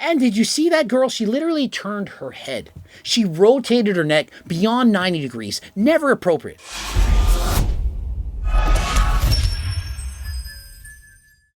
And did you see that girl? She literally turned her head. She rotated her neck beyond 90 degrees. Never appropriate.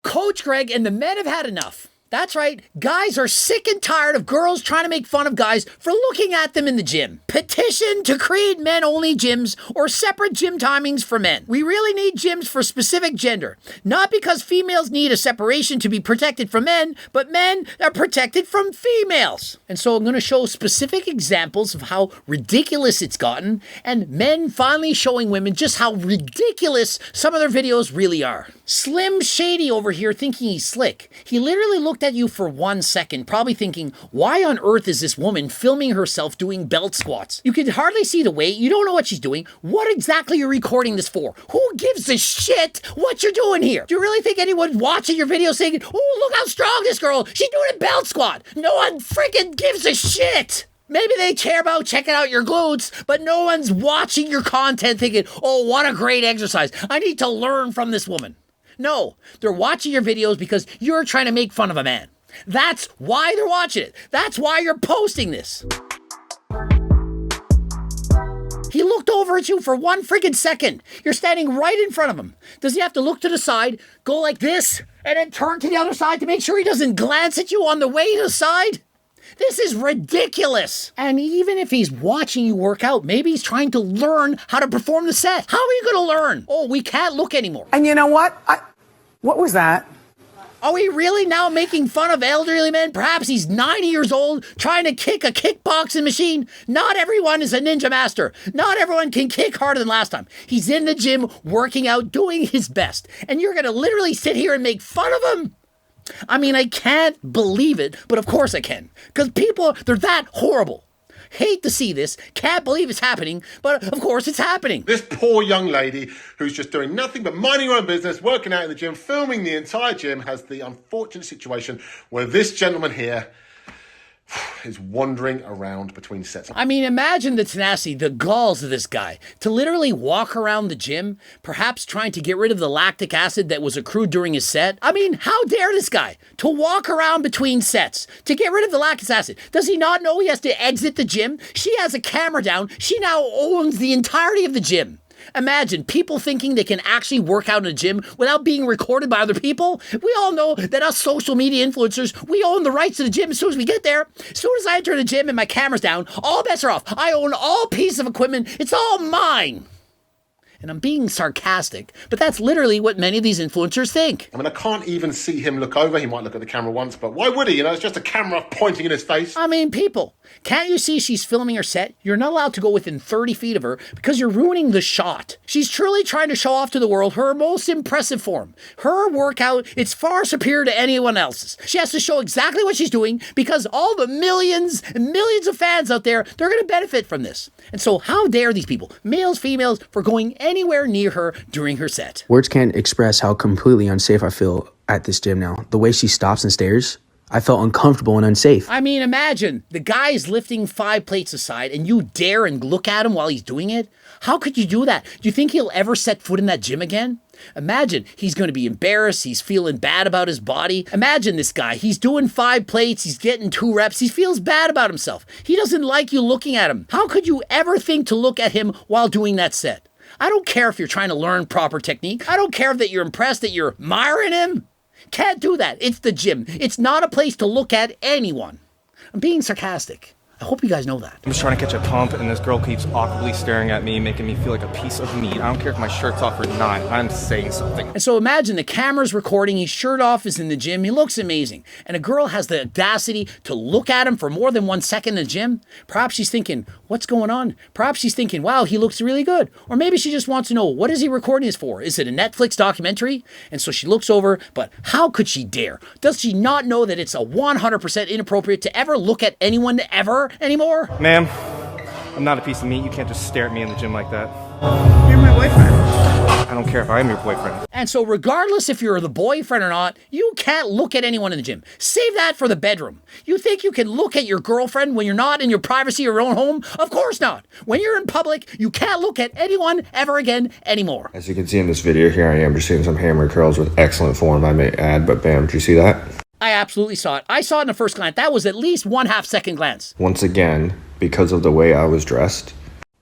Coach Greg and the men have had enough. That's right, guys are sick and tired of girls trying to make fun of guys for looking at them in the gym. Petition to create men-only gyms or separate gym timings for men. We really need gyms for specific gender. Not because females need a separation to be protected from men, but men are protected from females. And so I'm going to show specific examples of how ridiculous it's gotten, and men finally showing women just how ridiculous some of their videos really are. Slim Shady over here thinking he's slick. He literally looked at you for 1 second, probably thinking, why on earth is this woman filming herself doing belt squats? You can hardly see the weight. You don't know what she's doing. What exactly are you recording this for? Who gives a shit what you're doing here? Do you really think anyone's watching your video saying, oh, look how strong this girl, she's doing a belt squat? No one freaking gives a shit. Maybe they care about checking out your glutes, but no one's watching your content thinking, oh, what a great exercise. I need to learn from this woman. No, they're watching your videos because you're trying to make fun of a man. That's why they're watching it. That's why you're posting this. He looked over at you for 1 freaking second. You're standing right in front of him. Does he have to look to the side, go like this, and then turn to the other side to make sure he doesn't glance at you on the way to the side? This is ridiculous. And even if he's watching you work out, maybe he's trying to learn how to perform the set. How are you going to learn? Oh, we can't look anymore. And you know what? What was that? Are we really now making fun of elderly men? Perhaps he's 90 years old trying to kick a kickboxing machine. Not everyone is a ninja master. Not everyone can kick harder than last time. He's in the gym working out, doing his best. And you're going to literally sit here and make fun of him? I mean, I can't believe it, but of course I can. Because people, they're that horrible. Hate to see this, can't believe it's happening, but of course it's happening. This poor young lady who's just doing nothing but minding her own business, working out in the gym, filming the entire gym, has the unfortunate situation where this gentleman here is wandering around between sets. I mean, imagine the tenacity, the galls of this guy to literally walk around the gym, perhaps trying to get rid of the lactic acid that was accrued during his set. I mean, how dare this guy to walk around between sets to get rid of the lactic acid? Does he not know he has to exit the gym? She has a camera down. She now owns the entirety of the gym. Imagine people thinking they can actually work out in a gym without being recorded by other people. We all know that us social media influencers, we own the rights to the gym as soon as we get there. As soon as I enter the gym and my camera's down, all bets are off. I own all pieces of equipment. It's all mine. And I'm being sarcastic, but that's literally what many of these influencers think. I mean, I can't even see him look over. He might look at the camera once, but why would he? You know, it's just a camera pointing in his face. I mean, people, can't you see she's filming her set? You're not allowed to go within 30 feet of her because you're ruining the shot. She's truly trying to show off to the world her most impressive form. Her workout, it's far superior to anyone else's. She has to show exactly what she's doing because all the millions and millions of fans out there, they're going to benefit from this. And so how dare these people, males, females, for going anywhere near her during her set? Words can't express how completely unsafe I feel at this gym now. The way she stops and stares, I felt uncomfortable and unsafe. I mean, imagine the guy is lifting 5 plates aside and you dare and look at him while he's doing it. How could you do that? Do you think he'll ever set foot in that gym again? Imagine he's going to be embarrassed. He's feeling bad about his body. Imagine this guy. He's doing 5 plates. He's getting 2 reps. He feels bad about himself. He doesn't like you looking at him. How could you ever think to look at him while doing that set? I don't care if you're trying to learn proper technique. I don't care that you're impressed that you're admiring him. Can't do that. It's the gym. It's not a place to look at anyone. I'm being sarcastic. I hope you guys know that. I'm just trying to catch a pump, and this girl keeps awkwardly staring at me, making me feel like a piece of meat. I don't care if my shirt's off or not. I'm saying something. And so imagine the camera's recording, his shirt off is in the gym, he looks amazing. And a girl has the audacity to look at him for more than 1 second in the gym. Perhaps she's thinking, what's going on? Perhaps she's thinking, wow, he looks really good. Or maybe she just wants to know, what is he recording this for? Is it a Netflix documentary? And so she looks over, but how could she dare? Does she not know that it's a 100% inappropriate to ever look at anyone ever anymore? Ma'am, I'm not a piece of meat. You can't just stare at me in the gym like that. You're my boyfriend. I don't care if I am your boyfriend. And so regardless if you're the boyfriend or not, you can't look at anyone in the gym. Save that for the bedroom. You think you can look at your girlfriend when you're not in your privacy of your own home? Of course not. When you're in public, you can't look at anyone ever again anymore. As you can see in this video, here I am just seeing some hammer curls with excellent form, I may add, but bam, did you see that? I absolutely saw it. I saw it in the first glance. That was at least 1/2 second glance. Once again, because of the way I was dressed,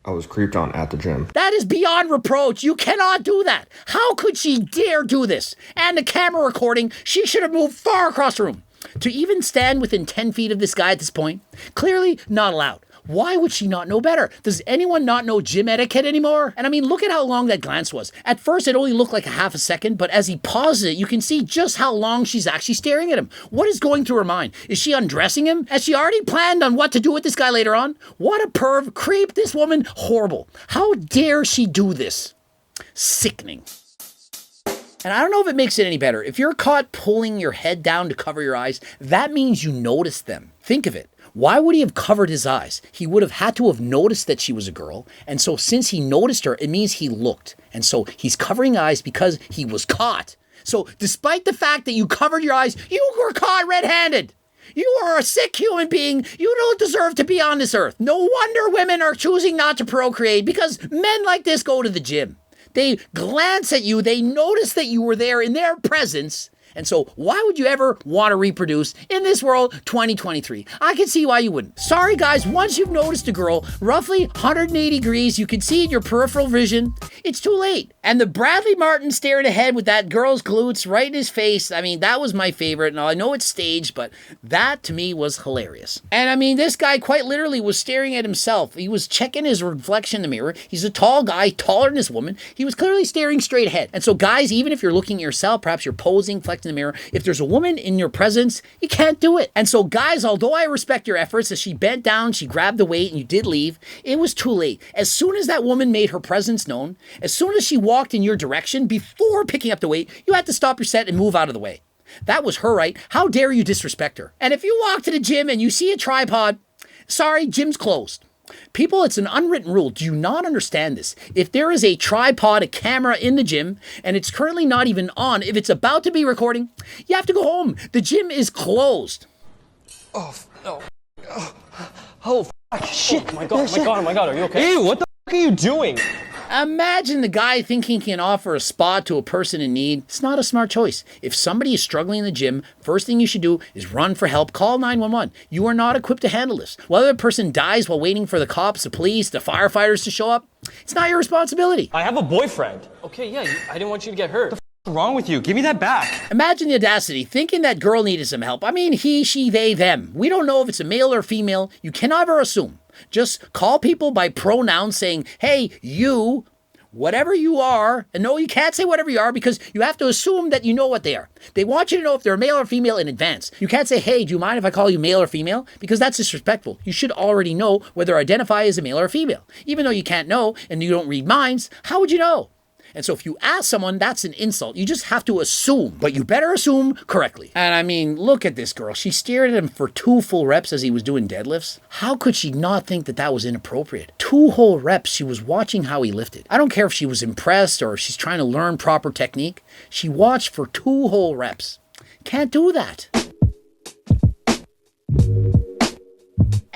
I was creeped on at the gym. That is beyond reproach. You cannot do that. How could she dare do this? And the camera recording, she should have moved far across the room. To even stand within 10 feet of this guy at this point, clearly not allowed. Why would she not know better? Does anyone not know gym etiquette anymore? And I mean, look at how long that glance was. At first, it only looked like a 1/2 second, but as he pauses it, you can see just how long she's actually staring at him. What is going through her mind? Is she undressing him? Has she already planned on what to do with this guy later on? What a perv, creep, this woman, horrible. How dare she do this? Sickening. And I don't know if it makes it any better. If you're caught pulling your head down to cover your eyes, that means you noticed them. Think of it. Why would he have covered his eyes? He would have had to have noticed that she was a girl. And so since he noticed her, it means he looked. And so he's covering eyes because he was caught. So despite the fact that you covered your eyes, you were caught red-handed. You are a sick human being. You don't deserve to be on this earth. No wonder women are choosing not to procreate, because men like this go to the gym. They glance at you. They notice that you were there in their presence. And so why would you ever want to reproduce in this world 2023? I can see why you wouldn't. Sorry guys, once you've noticed a girl roughly 180 degrees, you can see in your peripheral vision, it's too late. And the Bradley Martin staring ahead with that girl's glutes right in his face, I mean, that was my favorite. Now I know it's staged, but that to me was hilarious. And I mean, this guy quite literally was staring at himself. He was checking his reflection in the mirror. He's a tall guy, taller than this woman. He was clearly staring straight ahead. And so guys, even if you're looking at yourself, perhaps you're posing, flexing in the mirror, if there's a woman in your presence, you can't do it. And so guys, although I respect your efforts, as she bent down, she grabbed the weight and you did leave, it was too late. As soon as that woman made her presence known, as soon as she walked in your direction, before picking up the weight, you had to stop your set and move out of the way. That was her right. How dare you disrespect her? And if you walk to the gym and you see a tripod, sorry, gym's closed. People, it's an unwritten rule. Do you not understand this? If there is a tripod, a camera in the gym, and it's currently not even on, if it's about to be recording, you have to go home. The gym is closed. Oh, no. Oh, shit. Oh my God, oh my God, oh my God. Are you okay? Ew, what the are you doing? Imagine the guy thinking he can offer a spot to a person in need. It's not a smart choice. If somebody is struggling in the gym, first thing you should do is run for help. Call 911. You are not equipped to handle this. Whether the person dies while waiting for the cops, the police, the firefighters to show up, it's not your responsibility. I have a boyfriend. Okay, yeah, I didn't want you to get hurt. What the f is wrong with you? Give me that back. Imagine the audacity, thinking that girl needed some help. I mean, he, she, they, them. We don't know if it's a male or female. You can never assume. Just call people by pronouns saying, hey, you, whatever you are. And no, you can't say whatever you are because you have to assume that you know what they are. They want you to know if they're male or female in advance. You can't say, hey, do you mind if I call you male or female? Because that's disrespectful. You should already know whether identify as a male or a female. Even though you can't know and you don't read minds, how would you know? And so if you ask someone, that's an insult. You just have to assume, but you better assume correctly. And I mean, look at this girl. She stared at him for 2 full reps as he was doing deadlifts. How could she not think that that was inappropriate? 2 whole reps, she was watching how he lifted. I don't care if she was impressed or if she's trying to learn proper technique. She watched for 2 whole reps. Can't do that.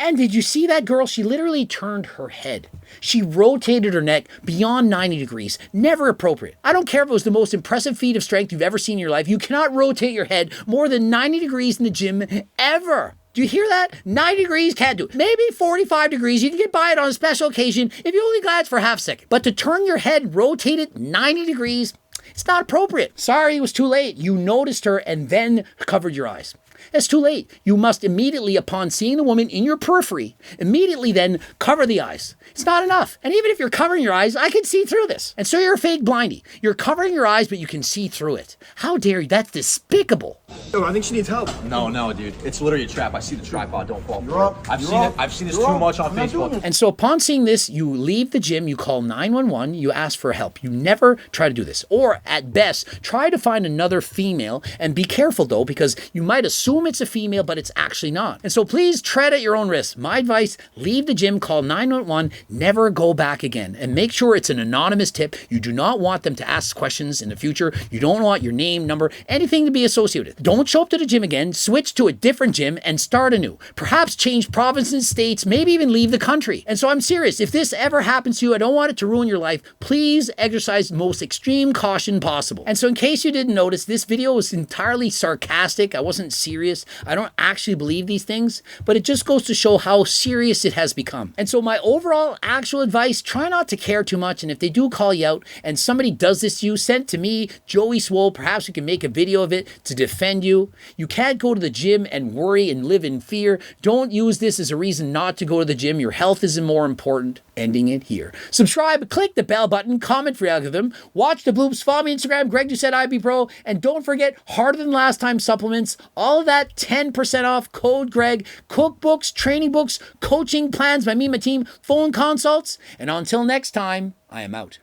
And did you see that girl? She literally turned her head. She rotated her neck beyond 90 degrees. Never appropriate. I don't care if it was the most impressive feat of strength you've ever seen in your life. You cannot rotate your head more than 90 degrees in the gym ever. Do you hear that? 90 degrees, can't do it. Maybe 45 degrees, you can get by it on a special occasion if you only glance for a half second. But to turn your head, rotate it 90 degrees, it's not appropriate. Sorry, it was too late. You noticed her and then covered your eyes. It's too late. You must immediately, upon seeing the woman in your periphery, immediately then cover the eyes. It's not enough. And even if you're covering your eyes, I can see through this. And so you're a fake blindy. You're covering your eyes, but you can see through it. How dare you? That's despicable. Yo, I think she needs help. No, dude. It's literally a trap. I see the tripod. Don't fall for it. I've seen this too much on Facebook. And so upon seeing this, you leave the gym, you call 911, you ask for help. You never try to do this. Or at best, try to find another female and be careful though, because you might assume it's a female, but it's actually not. And so please tread at your own risk. My advice, leave the gym, call 911, never go back again. And make sure it's an anonymous tip. You do not want them to ask questions in the future. You don't want your name, number, anything to be associated. Don't show up to the gym again, switch to a different gym and start anew. Perhaps change provinces, states, maybe even leave the country. And so I'm serious. If this ever happens to you, I don't want it to ruin your life. Please exercise the most extreme caution possible. And so in case you didn't notice, this video was entirely sarcastic. I wasn't serious. serious. I don't actually believe these things, but it just goes to show how serious it has become. And so my overall actual advice, try not to care too much. And if they do call you out and somebody does this to you, send it to me, Joey Swole. Perhaps we can make a video of it to defend you. You can't go to the gym and worry and live in fear. Don't use this as a reason not to go to the gym. Your health is more important. Ending it here. Subscribe, click the bell button, comment for the algorithm, watch the bloops, follow me on Instagram, Greg Doucette IB Pro, and don't forget Harder Than Last Time supplements, all of that 10% off, code Greg, cookbooks, training books, coaching plans by me and my team, phone consults, and until next time, I am out.